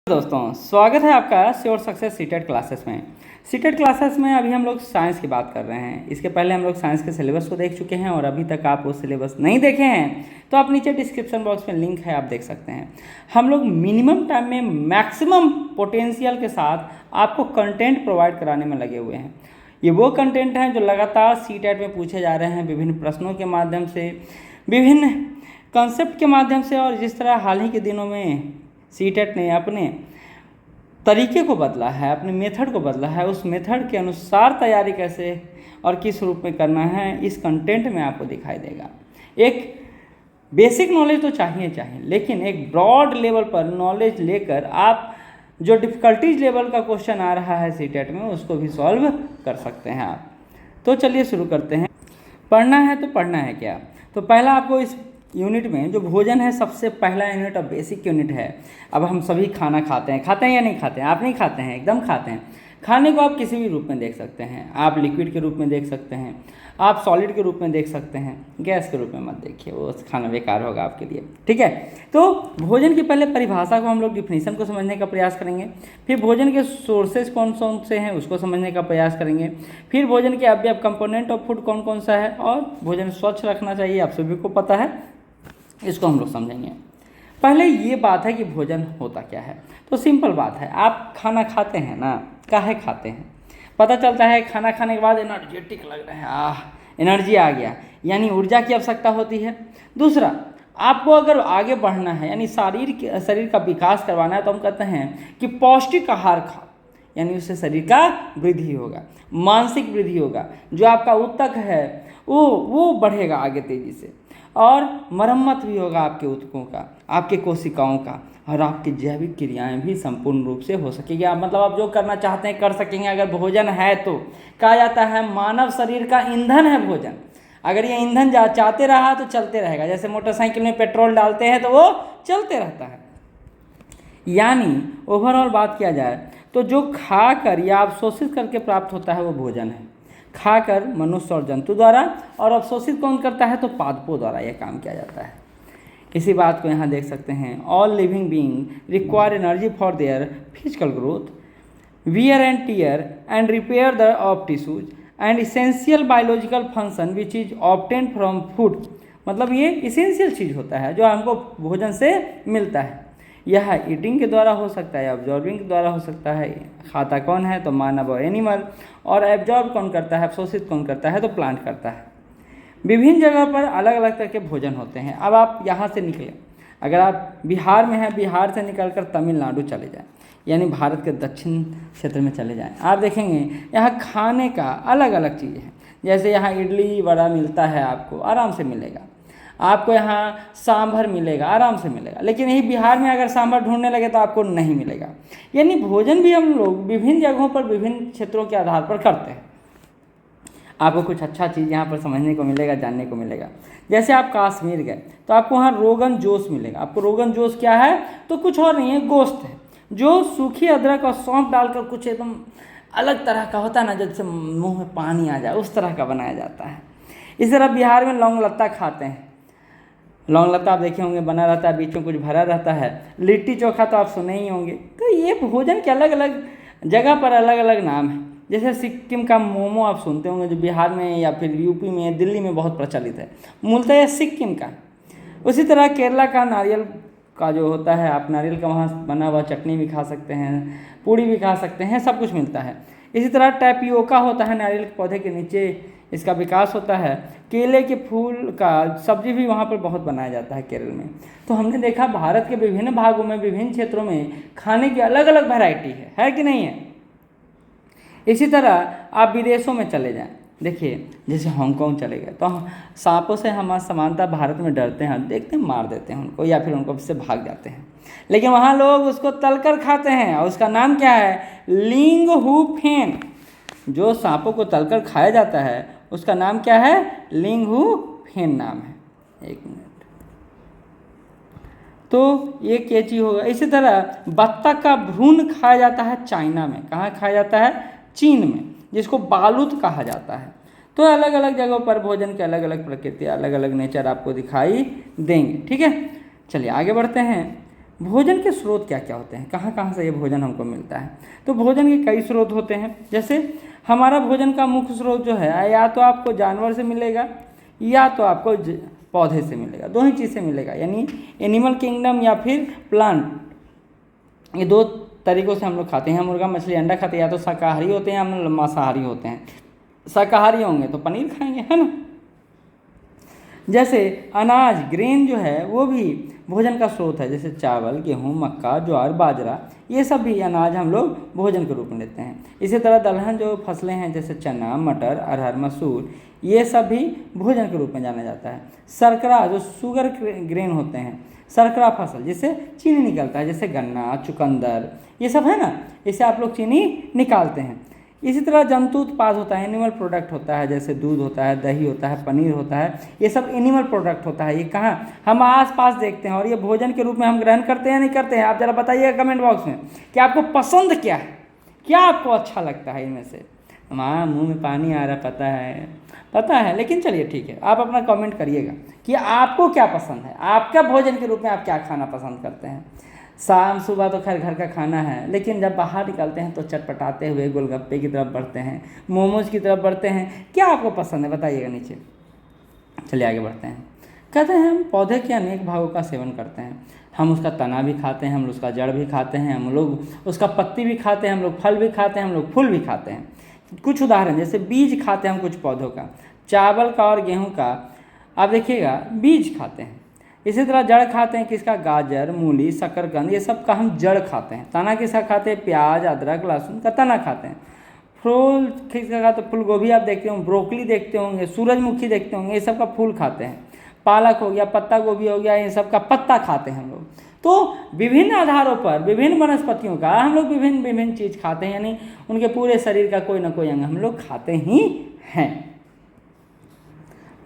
दोस्तों, स्वागत है आपका श्योर सक्सेस सीटेट क्लासेस में। सीटेट क्लासेस में अभी हम लोग साइंस की बात कर रहे हैं। इसके पहले हम लोग साइंस के सिलेबस को देख चुके हैं और अभी तक आप वो सिलेबस नहीं देखे हैं तो आप नीचे डिस्क्रिप्शन बॉक्स में लिंक है, आप देख सकते हैं। हम लोग मिनिमम टाइम में मैक्सिमम पोटेंशियल के साथ आपको कंटेंट प्रोवाइड कराने में लगे हुए हैं। ये वो कंटेंट हैं जो लगातार सीटेट में पूछे जा रहे हैं, विभिन्न प्रश्नों के माध्यम से, विभिन्न कंसेप्ट के माध्यम से। और जिस तरह हाल ही के दिनों में सीटेट ने अपने तरीके को बदला है, अपने मेथड को बदला है, उस मेथड के अनुसार तैयारी कैसे और किस रूप में करना है, इस कंटेंट में आपको दिखाई देगा। एक बेसिक नॉलेज तो चाहिए, लेकिन एक ब्रॉड लेवल पर नॉलेज लेकर आप जो डिफ़िकल्टीज लेवल का क्वेश्चन आ रहा है सीटेट में, उसको भी सॉल्व कर सकते हैं आप। तो चलिए शुरू करते हैं। पढ़ना है तो पढ़ना है क्या? तो पहला आपको इस यूनिट में जो भोजन है, सबसे पहला यूनिट और बेसिक यूनिट है। अब हम सभी खाना खाते हैं या नहीं खाते हैं? आप नहीं खाते हैं, एकदम खाते हैं। खाने को आप किसी भी रूप में देख सकते हैं। आप लिक्विड के रूप में देख सकते हैं, आप सॉलिड के रूप में देख सकते हैं, गैस के रूप में मत देखिए, वो खाना बेकार होगा आपके लिए, ठीक है। तो भोजन की पहले परिभाषा को हम लोग डिफिनीशन को समझने का प्रयास करेंगे, फिर भोजन के सोर्सेज कौन कौन से हैं उसको समझने का प्रयास करेंगे, फिर भोजन के अवयव कंपोनेंट ऑफ फूड कौन कौन सा है, और भोजन स्वच्छ रखना चाहिए, आप सभी को पता है, इसको हम लोग समझेंगे। पहले ये बात है कि भोजन होता क्या है। तो सिंपल बात है, आप खाना खाते हैं ना, काहे खाते हैं? पता चलता है खाना खाने के बाद एनर्जेटिक लग रहे हैं, एनर्जी आ गया, यानी ऊर्जा की आवश्यकता होती है। दूसरा, आपको अगर आगे बढ़ना है, यानी शरीर का विकास करवाना है, तो हम कहते हैं कि पौष्टिक आहार खाओ, यानी उससे शरीर का वृद्धि होगा, मानसिक वृद्धि होगा, जो आपका ऊतक है वो बढ़ेगा आगे तेजी से, और मरम्मत भी होगा आपके ऊतकों का, आपके कोशिकाओं का, और आपकी जैविक क्रियाएं भी संपूर्ण रूप से हो सकेगी। मतलब आप जो करना चाहते हैं कर सकेंगे अगर भोजन है तो। कहा जाता है मानव शरीर का ईंधन है भोजन। अगर ये ईंधन चाहते रहा तो चलते रहेगा। जैसे मोटरसाइकिल में पेट्रोल डालते हैं तो वो चलते रहता है। यानी ओवरऑल बात किया जाए तो जो खाकर या अवशोषित करके प्राप्त होता है वो भोजन है। खाकर मनुष्य और जंतु द्वारा, और अवशोषित कौन करता है? तो पादपों द्वारा यह काम किया जाता है। इसी बात को यहाँ देख सकते हैं। All living being require energy for their physical growth, wear and tear and repair the of tissues and essential biological function which is obtained from food. मतलब ये इसेंशियल चीज़ होता है जो हमको भोजन से मिलता है। यह ईटिंग के द्वारा हो सकता है, ऑब्जॉर्बिंग के द्वारा हो सकता है। खाता कौन है? तो मानव और एनिमल। और एब्जॉर्ब कौन करता है, अवशोषित कौन करता है? तो प्लांट करता है। विभिन्न जगह पर अलग अलग तरह के भोजन होते हैं। अब आप यहाँ से निकलें, अगर आप बिहार में हैं, बिहार से निकलकर तमिलनाडु चले जाएं, यानी भारत के दक्षिण क्षेत्र में चले जाएं, आप देखेंगे यहाँ खाने का अलग अलग चीज़ें हैं। जैसे यहाँ इडली वड़ा मिलता है, आपको आराम से मिलेगा। आपको यहाँ सांभर मिलेगा, आराम से मिलेगा। लेकिन यही बिहार में अगर सांभर ढूंढने लगे तो आपको नहीं मिलेगा। यानी भोजन भी हम लोग विभिन्न जगहों पर विभिन्न क्षेत्रों के आधार पर करते हैं। आपको कुछ अच्छा चीज़ यहाँ पर समझने को मिलेगा, जानने को मिलेगा। जैसे आप कश्मीर गए तो आपको वहाँ रोगन जोश मिलेगा। आपको रोगन जोश क्या है? तो कुछ और नहीं है, गोश्त है, जो सूखी अदरक और सौंफ डालकर कुछ एकदम अलग तरह का होता है ना, जैसे मुँह में पानी आ जाए, उस तरह का बनाया जाता है। इसी तरह बिहार में लौंग लत्ता खाते हैं। लौंग लत्ता आप देखे होंगे, बना रहता है, बीच में कुछ भरा रहता है। लिट्टी चोखा तो आप सुने ही होंगे। तो ये भोजन के अलग अलग जगह पर अलग अलग नाम है। जैसे सिक्किम का मोमो आप सुनते होंगे, जो बिहार में या फिर यूपी में, दिल्ली में बहुत प्रचलित है, मूलतः यह सिक्किम का। उसी तरह केरला का नारियल का जो होता है, आप नारियल का वहाँ बना हुआ चटनी भी खा सकते हैं, पूड़ी भी खा सकते हैं, सब कुछ मिलता है। इसी तरह टैपियोका होता है, नारियल के पौधे के नीचे इसका विकास होता है। केले के फूल का सब्जी भी वहाँ पर बहुत बनाया जाता है केरल में। तो हमने देखा भारत के विभिन्न भागों में, विभिन्न क्षेत्रों में खाने की अलग अलग वैरायटी है कि नहीं है? इसी तरह आप विदेशों में चले जाएं, देखिए जैसे हांगकांग चले गए तो सांपों से हमारा समानता, भारत में डरते हैं, देखते हैं मार देते हैं उनको, या फिर उनको उससे भाग जाते हैं। लेकिन वहाँ लोग उसको तलकर खाते हैं, और उसका नाम क्या है? लिंग हु फेन। जो सांपों को तलकर खाया जाता है उसका नाम क्या है? लिंग हु फेन नाम है। एक मिनट, तो ये क्या चीज़ होगा। इसी तरह बत्तख का भ्रूण खाया जाता है चाइना में। कहाँ खाया जाता है? चीन में, जिसको बालूत कहा जाता है। तो अलग अलग जगहों पर भोजन के अलग अलग प्रकृति, अलग अलग नेचर आपको दिखाई देंगे, ठीक है। चलिए आगे बढ़ते हैं। भोजन के स्रोत क्या क्या होते हैं, कहाँ कहाँ से ये भोजन हमको मिलता है। तो भोजन के कई स्रोत होते हैं। जैसे हमारा भोजन का मुख्य स्रोत जो है या तो आपको जानवर से मिलेगा या तो आपको पौधे से मिलेगा, दो ही चीज़ से मिलेगा, यानी एनिमल किंगडम या फिर प्लांट। ये दो तरीक़ों से हम लोग खाते हैं। मुर्गा मछली अंडा खाते हैं, या तो शाकाहारी होते हैं या मांसाहारी होते हैं। शाकाहारी होंगे तो पनीर खाएंगे, है ना। जैसे अनाज ग्रेन जो है वो भी भोजन का स्रोत है, जैसे चावल, गेहूँ, मक्का, ज्वार, बाजरा, ये सब भी अनाज हम लोग भोजन के रूप में लेते हैं। इसी तरह दलहन जो फसलें हैं जैसे चना, मटर, अरहर, मसूर, ये सब भी भोजन के रूप में जाना जाता है। शर्करा जो शुगर ग्रेन होते हैं, शर्करा फसल जिससे चीनी निकलता है, जैसे गन्ना, चुकंदर, ये सब है ना, इससे आप लोग चीनी निकालते हैं। इसी तरह जंतु उत्पाद होता है, एनिमल प्रोडक्ट होता है, जैसे दूध होता है, दही होता है, पनीर होता है, ये सब एनिमल प्रोडक्ट होता है। ये कहाँ हम आसपास देखते हैं और ये भोजन के रूप में हम ग्रहण करते हैं नहीं करते हैं। आप ज़रा बताइएगा कमेंट बॉक्स में कि आपको पसंद क्या है, क्या आपको अच्छा लगता है इनमें से। हमारा मुंह में पानी आ रहा, पता है, लेकिन चलिए ठीक है, आप अपना कमेंट करिएगा कि आपको क्या पसंद है, आपका भोजन के रूप में आप क्या खाना पसंद करते हैं। शाम सुबह तो खैर घर का खाना है, लेकिन जब बाहर निकलते हैं तो चटपटाते हुए गोलगप्पे की तरफ बढ़ते हैं, मोमोज की तरफ बढ़ते हैं। क्या आपको पसंद है बताइएगा नीचे। चलिए आगे बढ़ते हैं। कहते हैं हम पौधे के अनेक भागों का सेवन करते हैं। हम उसका तना भी खाते हैं, हम उसका जड़ भी खाते हैं, हम लोग उसका पत्ती भी खाते हैं, हम लोग फल भी खाते हैं, हम लोग फूल भी खाते हैं। कुछ उदाहरण, जैसे बीज खाते हैं हम कुछ पौधों का, चावल का और गेहूँ का आप देखिएगा बीज खाते हैं। इसी तरह जड़ खाते हैं किसका, गाजर, मूली, शकरकंद, ये सब का हम जड़ खाते हैं। तना किसका खाते हैं, प्याज, अदरक, लहसुन का तना खाते हैं। फूल किसका खाते हैं, फूल गोभी आप देखते होंगे, ब्रोकली देखते होंगे, सूरजमुखी देखते होंगे, ये सब का फूल खाते हैं। पालक हो गया, पत्ता गोभी हो गया, ये सब का पत्ता खाते हैं हम लोग। तो विभिन्न आधारों पर विभिन्न वनस्पतियों का हम लोग विभिन्न विभिन्न चीज़ खाते हैं, यानी उनके पूरे शरीर का कोई ना कोई अंग हम लोग खाते ही हैं।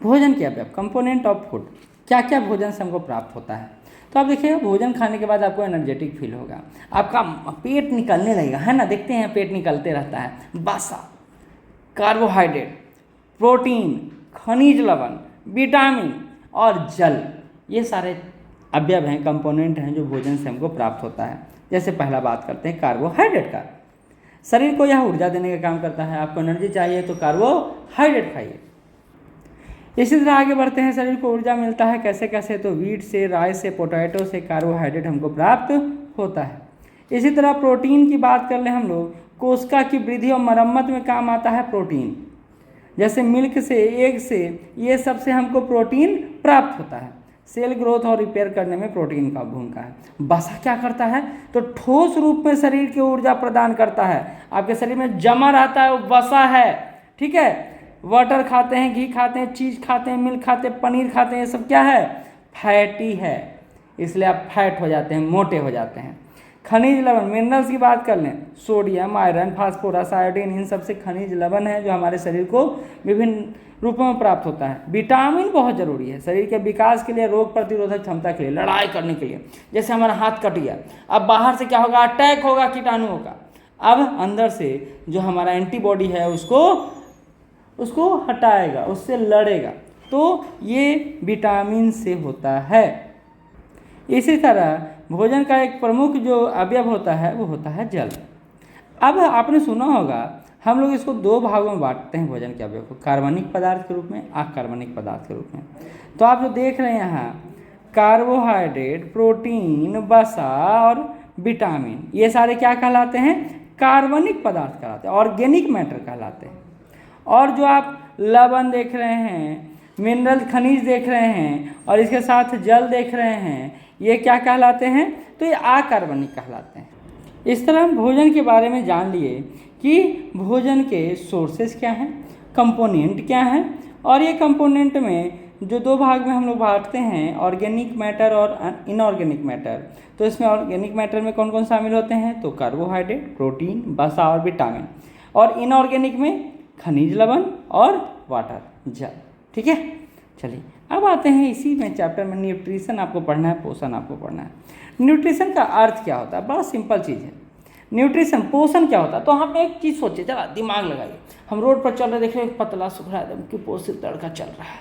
भोजन के अवयव, कंपोनेंट ऑफ फूड, क्या क्या भोजन से हमको प्राप्त होता है। तो आप देखिएगा भोजन खाने के बाद आपको एनर्जेटिक फील होगा, आपका पेट निकलने लगेगा, है ना, देखते हैं पेट निकलते रहता है। वसा, कार्बोहाइड्रेट, प्रोटीन, खनिज लवण, विटामिन और जल, ये सारे अवयव हैं, कंपोनेंट हैं जो भोजन से हमको प्राप्त होता है। जैसे पहला बात करते हैं कार्बोहाइड्रेट का। शरीर को यह ऊर्जा देने का काम करता है। आपको एनर्जी चाहिए तो कार्बोहाइड्रेट खाइए। इसी तरह आगे बढ़ते हैं, शरीर को ऊर्जा मिलता है कैसे कैसे, तो वीट से, राइस से, पोटैटो से कार्बोहाइड्रेट हमको प्राप्त होता है। इसी तरह प्रोटीन की बात कर ले हम लोग, कोशिका की वृद्धि और मरम्मत में काम आता है प्रोटीन, जैसे मिल्क से, एग से, ये सब से हमको प्रोटीन प्राप्त होता है। सेल ग्रोथ और रिपेयर करने में प्रोटीन का भूमिका है। वसा क्या करता है, तो ठोस रूप में शरीर की ऊर्जा प्रदान करता है। आपके शरीर में जमा रहता है वो वसा है, ठीक है। वाटर खाते हैं, घी खाते हैं, चीज़ खाते हैं, मिल्क खाते हैं, पनीर खाते हैं, ये सब क्या है, फैटी है, इसलिए आप फैट हो जाते हैं, मोटे हो जाते हैं। खनिज लवण, मिनरल्स की बात कर लें, सोडियम, आयरन, फास्फोरस, आयोडीन, इन सब से खनिज लवण है जो हमारे शरीर को विभिन्न रूपों में प्राप्त होता है। विटामिन बहुत ज़रूरी है शरीर के विकास के लिए, रोग प्रतिरोधक क्षमता के लिए, लड़ाई करने के लिए। जैसे हमारा हाथ कट गया, अब बाहर से क्या होगा, अटैक होगा कीटाणुओं का, अब अंदर से जो हमारा एंटीबॉडी है उसको हटाएगा, उससे लड़ेगा, तो ये विटामिन से होता है। इसी तरह भोजन का एक प्रमुख जो अवयव होता है वो होता है जल। अब आपने सुना होगा हम लोग इसको दो भागों में बांटते हैं भोजन के अवयव को, कार्बनिक पदार्थ के रूप में, अकार्बनिक पदार्थ के रूप में। तो आप जो देख रहे हैं यहाँ, कार्बोहाइड्रेट, प्रोटीन, वसा और विटामिन, ये सारे क्या कहलाते हैं, कार्बनिक पदार्थ कहलाते हैं, ऑर्गेनिक मैटर कहलाते हैं। और जो आप लवण देख रहे हैं, मिनरल खनिज देख रहे हैं और इसके साथ जल देख रहे हैं, ये क्या कहलाते हैं, तो ये अकार्बनिक कहलाते हैं। इस तरह हम भोजन के बारे में जान लिए कि भोजन के सोर्सेस क्या हैं, कंपोनेंट क्या हैं, और ये कंपोनेंट में जो दो भाग में हम लोग बांटते हैं, ऑर्गेनिक मैटर और इनऑर्गेनिक मैटर। तो इसमें ऑर्गेनिक मैटर में कौन कौन शामिल होते हैं, तो कार्बोहाइड्रेट, प्रोटीन, वसा और विटामिन, और इनऑर्गेनिक में खनिज लवण और वाटर, जल, ठीक है। चलिए अब आते हैं इसी में चैप्टर में, न्यूट्रिशन आपको पढ़ना है, पोषण आपको पढ़ना है। न्यूट्रिशन का अर्थ क्या होता है, बड़ा सिंपल चीज़ है। न्यूट्रिशन, पोषण क्या होता है, तो हम एक चीज़ सोचिए, जरा दिमाग लगाइए। हम रोड पर चल रहे, देख रहे हैं पतला सुखड़ा एकदम कुपोषित लड़का चल रहा है,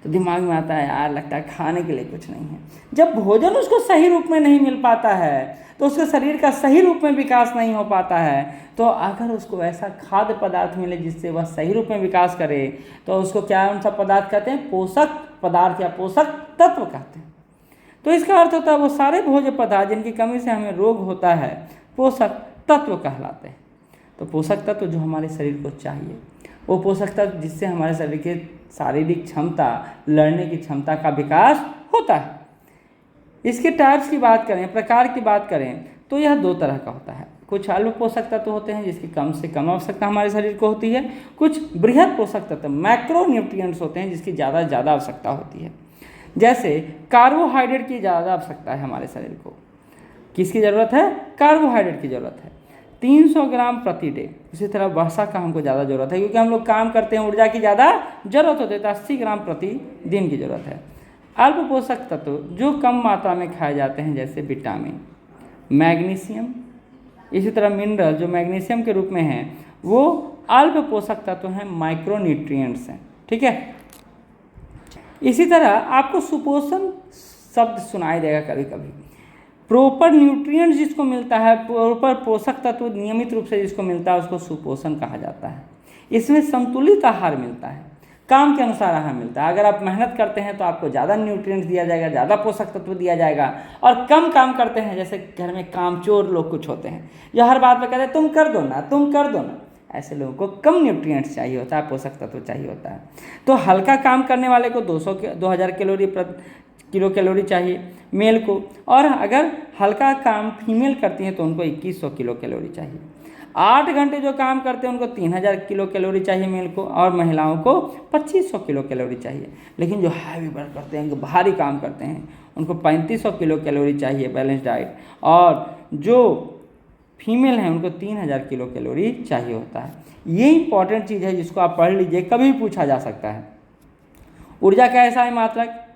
तो दिमाग में आता है यार लगता है खाने के लिए कुछ नहीं है। जब भोजन उसको सही रूप में नहीं मिल पाता है तो उसके शरीर का सही रूप में विकास नहीं हो पाता है। तो अगर उसको ऐसा खाद्य पदार्थ मिले जिससे वह सही रूप में विकास करे तो उसको क्या उन सब पदार्थ कहते हैं? पोषक पदार्थ या पोषक तत्व कहते हैं। तो इसका अर्थ होता है वो सारे भोज्य पदार्थ जिनकी कमी से हमें रोग होता है पोषक तत्व कहलाते हैं। तो पोषक तत्व जो हमारे शरीर को चाहिए, वो पोषक तत्व जिससे हमारे शरीर की शारीरिक क्षमता, लड़ने की क्षमता का विकास होता है। इसके टाइप्स की बात करें, प्रकार की बात करें तो यह दो तरह का होता है। कुछ अल्प पोषक तत्व होते हैं जिसकी कम से कम आवश्यकता हमारे शरीर को होती है। कुछ बृहद पोषक तत्व मैक्रो न्यूट्रिएंट्स होते हैं जिसकी ज़्यादा आवश्यकता होती है। जैसे कार्बोहाइड्रेट की ज़्यादा आवश्यकता है हमारे शरीर को। किसकी ज़रूरत है? कार्बोहाइड्रेट की ज़रूरत है 300 ग्राम प्रति डे। इसी तरह वसा का हमको ज़्यादा ज़रूरत है क्योंकि हम लोग काम करते हैं, ऊर्जा की ज़्यादा ज़रूरत होती है, तो 80 ग्राम प्रति दिन की ज़रूरत है। अल्प पोषक तत्व जो कम मात्रा में खाए जाते हैं जैसे विटामिन, मैग्नीशियम, इसी तरह मिनरल जो मैग्नीशियम के रूप में हैं वो अल्प पोषक तत्व हैं, माइक्रो न्यूट्रिएंट्स हैं। ठीक है। इसी तरह आपको सुपोषण शब्द सुनाई देगा कभी कभी। प्रॉपर न्यूट्रिएंट्स जिसको मिलता है, प्रॉपर पोषक तत्व नियमित रूप से जिसको मिलता है उसको सुपोषण कहा जाता है। इसमें संतुलित आहार मिलता है, काम के अनुसार आहार मिलता है। अगर आप मेहनत करते हैं तो आपको ज़्यादा न्यूट्रिएंट्स दिया जाएगा, ज़्यादा पोषक तत्व दिया जाएगा। और कम काम करते हैं, जैसे घर में कामचोर लोग कुछ होते हैं जो हर बात में कहते हैं तुम कर दो ना, तुम कर दो ना, ऐसे लोगों को कम न्यूट्रिएंट्स चाहिए होता है, पोषक तत्व चाहिए होता है। तो हल्का काम करने वाले को 2000 किलो कैलोरी चाहिए मेल को, और अगर हल्का काम फीमेल करती हैं तो उनको 2100 किलो कैलोरी चाहिए। 8 घंटे जो काम करते हैं उनको 3000 किलो कैलोरी चाहिए मेल को, और महिलाओं को 2500 किलो कैलोरी चाहिए। लेकिन जो हैवी वर्क करते हैं, जो भारी काम करते हैं, उनको 3500 किलो कैलोरी चाहिए बैलेंस डाइट, और जो फीमेल हैं उनको 3000 किलो कैलोरी चाहिए होता है। ये इंपॉर्टेंट चीज़ है जिसको आप पढ़ लीजिए, कभी भी पूछा जा सकता है। ऊर्जा का ऐसा ही मात्रक,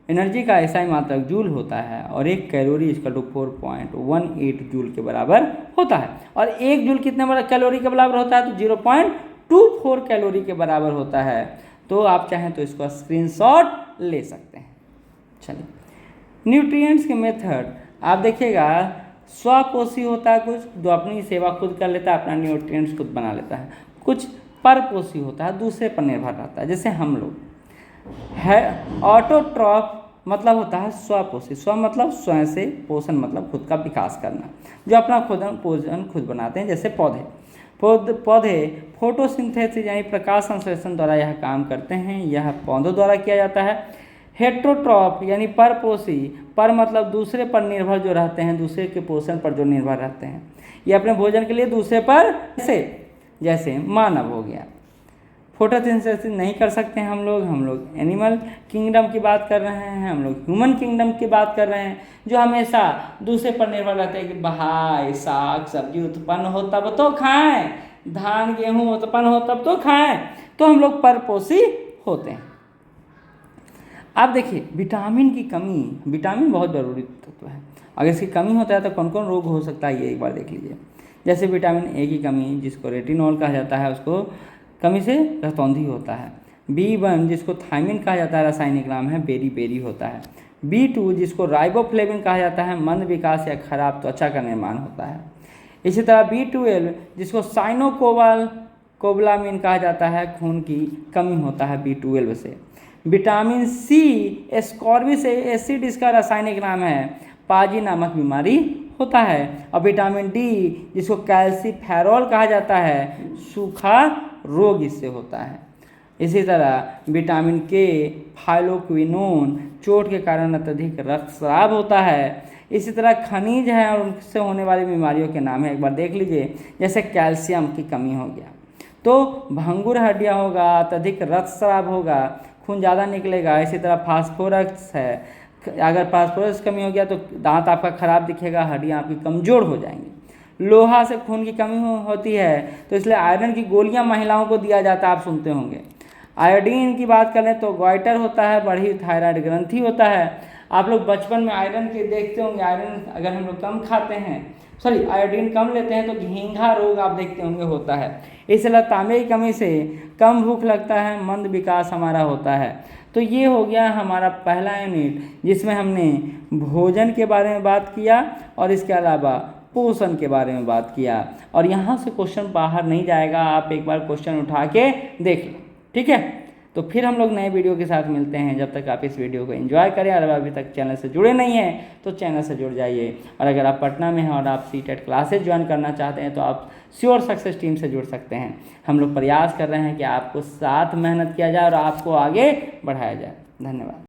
एनर्जी का ऐसा ही मात्रक जूल होता है, और 1 कैलोरी इक्वल टू 4.18 जूल के बराबर होता है। और 1 जूल कितने बड़ा कैलोरी के बराबर होता है? तो 0.24 कैलोरी के बराबर होता है। तो आप चाहें तो इसको स्क्रीनशॉट ले सकते हैं। चलिए, न्यूट्रिएंट्स के मेथड आप देखिएगा। स्वपोषी होता है कुछ जो अपनी सेवा खुद कर लेता है, अपना न्यूट्रिएंट्स खुद बना लेता है। कुछ परपोषी होता है, दूसरे पर निर्भर रहता है, जैसे हम लोग है। ऑटोट्रॉफ मतलब होता है स्वपोषी, स्व मतलब स्वयं से, पोषण मतलब खुद का विकास करना, जो अपना भोजन खुद बनाते हैं, जैसे पौधे फोटोसिंथेसिस यानी प्रकाश संश्लेषण द्वारा यह काम करते हैं, यह पौधों द्वारा किया जाता है। हेट्रोट्रॉफ यानी परपोषी, पर मतलब दूसरे पर निर्भर जो रहते हैं, दूसरे के पोषण पर जो निर्भर रहते हैं, ये अपने भोजन के लिए दूसरे पर, जैसे मानव हो गया। फोटोसिंथेसिस नहीं कर सकते हैं हम लोग एनिमल किंगडम की बात कर रहे हैं, हम लोग ह्यूमन किंगडम की बात कर रहे हैं, जो हमेशा दूसरे पर निर्भर रहते हैं कि भाई साग सब्जी उत्पन्न हो तब तो खाएं, धान गेहूँ उत्पन्न हो तब तो खाएं। तो हम लोग परपोषी होते हैं। अब देखिए, विटामिन की कमी, विटामिन बहुत ज़रूरी तत्व है। अगर इसकी कमी होता है तो कौन कौन रोग हो सकता है ये एक बार देख लीजिए। जैसे विटामिन ए की कमी जिसको रेटिनॉल कहा जाता है, उसको कमी से रतौंधी होता है। B1 जिसको थायमिन कहा जाता है, रासायनिक नाम है, बेरी होता है। B2 जिसको राइबोफ्लेविन कहा जाता है, मंद विकास या खराब त्वचा का निर्माण होता है। इसी तरह B12 जिसको साइनोकोबालामिन कहा जाता है, खून की कमी होता है B12 से। विटामिन सी एस्कॉर्बिक एसिड इसका रासायनिक नाम है, पाजी नामक बीमारी होता है। और विटामिन डी जिसको कैल्सीफेरॉल कहा जाता है, सूखा रोग इससे होता है। इसी तरह विटामिन के फाइलोक्विनोन चोट के कारण अत्यधिक रक्तस्राव होता है। इसी तरह खनिज है और उनसे होने वाली बीमारियों के नाम है, एक बार देख लीजिए। जैसे कैल्शियम की कमी हो गया तो भंगुर हड्डियाँ होगा, अत्यधिक रक्तस्राव होगा, खून ज़्यादा निकलेगा। इसी तरह फास्फोरस है, अगर फास्फोरस कमी हो गया तो दांत आपका खराब दिखेगा, हड्डियाँ आपकी कमज़ोर हो जाएंगी। लोहा से खून की कमी होती है तो इसलिए आयरन की गोलियां महिलाओं को दिया जाता है, आप सुनते होंगे। आयोडीन की बात करें तो गॉइटर होता है, बढ़ी थायराइड ग्रंथि होता है। आप लोग बचपन में आयरन के देखते होंगे, आयरन अगर हम लोग कम खाते हैं, आयोडीन कम लेते हैं तो घींघा रोग आप देखते होंगे होता है। इसलिए तांबे की कमी से कम भूख लगता है, मंद विकास हमारा होता है। तो ये हो गया हमारा पहला यूनिट, जिसमें हमने भोजन के बारे में बात किया और इसके अलावा पोषण के बारे में बात किया। और यहाँ से क्वेश्चन बाहर नहीं जाएगा, आप एक बार क्वेश्चन उठा के देख लो, ठीक है। तो फिर हम लोग नए वीडियो के साथ मिलते हैं, जब तक आप इस वीडियो को एंजॉय करें। और अभी तक चैनल से जुड़े नहीं हैं तो चैनल से जुड़ जाइए। और अगर आप पटना में हैं और आप सीटेट क्लासेज ज्वाइन करना चाहते हैं तो आप श्योर सक्सेस टीम से जुड़ सकते हैं। हम लोग प्रयास कर रहे हैं कि आपको साथ मेहनत किया जाए और आपको आगे बढ़ाया जाए। धन्यवाद।